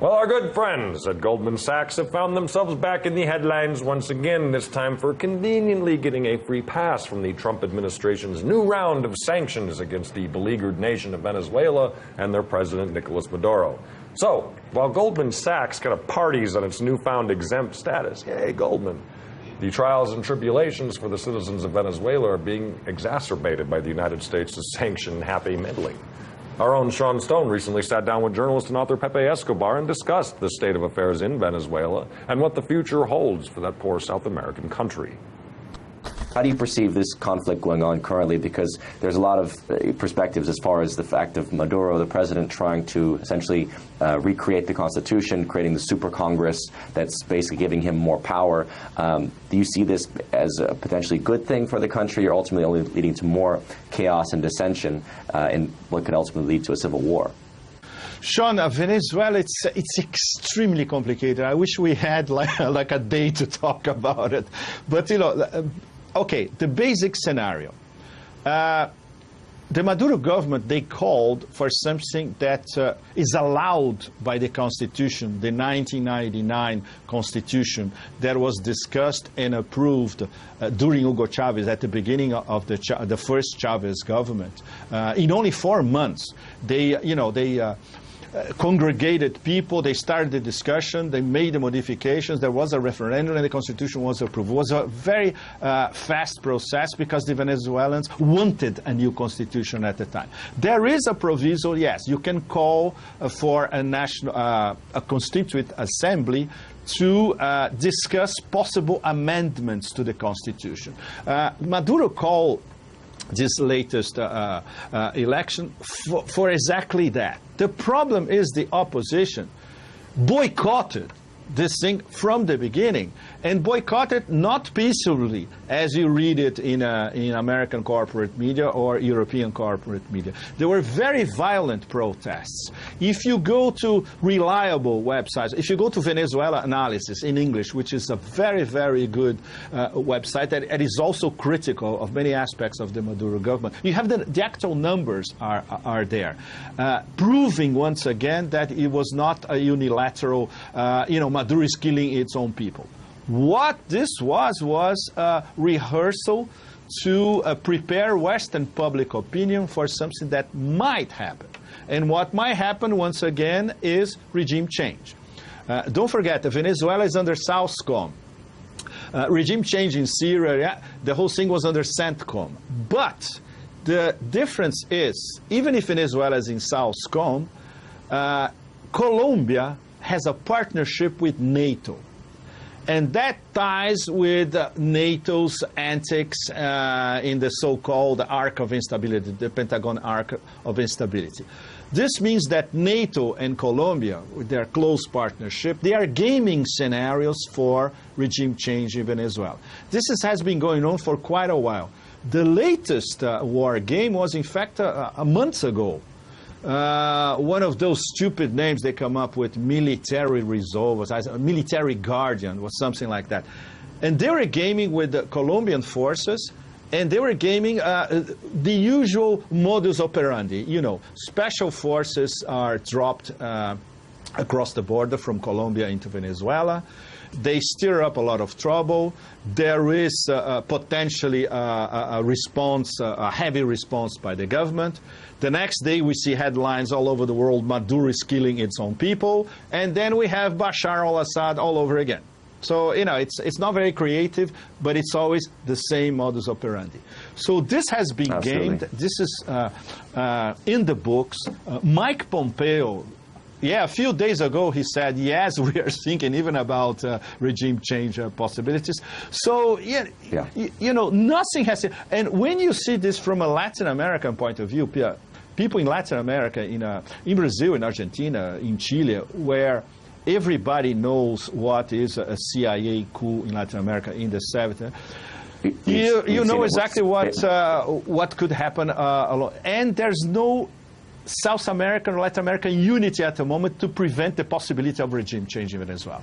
Well, our good friends at Goldman Sachs have found themselves back in the headlines once again, this time for conveniently getting a free pass from the Trump administration's new round of sanctions against the beleaguered nation of Venezuela and their president, Nicolas Maduro. So, while Goldman Sachs kind of parties on its newfound exempt status, yay, Goldman, the trials and tribulations for the citizens of Venezuela are being exacerbated by the United States' sanction-happy meddling. Our own Sean Stone recently sat down with journalist and author Pepe Escobar and discussed the state of affairs in Venezuela and what the future holds for that poor South American country. How do you perceive this conflict going on currently? Because there's a lot of perspectives as far as the fact of Maduro, the president, trying to essentially recreate the Constitution, creating the super Congress that's basically giving him more power. Do you see this as a potentially good thing for the country, or ultimately only leading to more chaos and dissension and what could ultimately lead to a civil war? Sean, Venezuela, it's extremely complicated. I wish we had like a day to talk about it. But, you know, okay, the basic scenario. The Maduro government, they called for something that is allowed by the Constitution, the 1999 Constitution that was discussed and approved during Hugo Chavez at the beginning of the first Chavez government. In only 4 months, they congregated people, they started the discussion, they made the modifications, there was a referendum and the Constitution was approved. It was a very fast process because the Venezuelans wanted a new Constitution at the time. There is a proviso, yes, you can call for a national, a constituent assembly to discuss possible amendments to the Constitution. Maduro called this latest election for exactly that. The problem is the opposition boycotted this thing from the beginning, and boycotted not peacefully, as you read it in American corporate media or European corporate media. There were very violent protests. If you go to reliable websites, if you go to Venezuela-Analysts in English, which is a very, very good website that is also critical of many aspects of the Maduro government, you have the actual numbers are there, proving once again that it was not a unilateral, Maduro is killing its own people. What this was a rehearsal to prepare Western public opinion for something that might happen. And what might happen, once again, is regime change. Don't forget, Venezuela is under SOUTHCOM. Regime change in Syria, the whole thing was under CENTCOM. But the difference is, even if Venezuela is in SOUTHCOM, Colombia has a partnership with NATO. And that ties with NATO's antics in the so-called arc of instability, the Pentagon arc of instability. This means that NATO and Colombia, with their close partnership, they are gaming scenarios for regime change in Venezuela. This has been going on for quite a while. The latest war game was, in fact, a month ago. One of those stupid names they come up with, military resolve, military guardian, or something like that. And they were gaming with the Colombian forces, and they were gaming the usual modus operandi. You know, special forces are dropped across the border from Colombia into Venezuela. They stir up a lot of trouble. There is potentially a response, a heavy response by the government. The next day we see headlines all over the world, Maduro is killing its own people. And then we have Bashar al-Assad all over again. So, you know, it's not very creative, but it's always the same modus operandi. So this has been gamed. This is in the books. Mike Pompeo, a few days ago he said, yes, we are thinking even about regime change possibilities. So, you know, nothing has... And when you see this from a Latin American point of view, people in Latin America, in Brazil, in Argentina, in Chile, where everybody knows what is a CIA coup in Latin America in the 70s, you know exactly what could happen. And there's no South American or Latin American unity at the moment to prevent the possibility of regime change in Venezuela.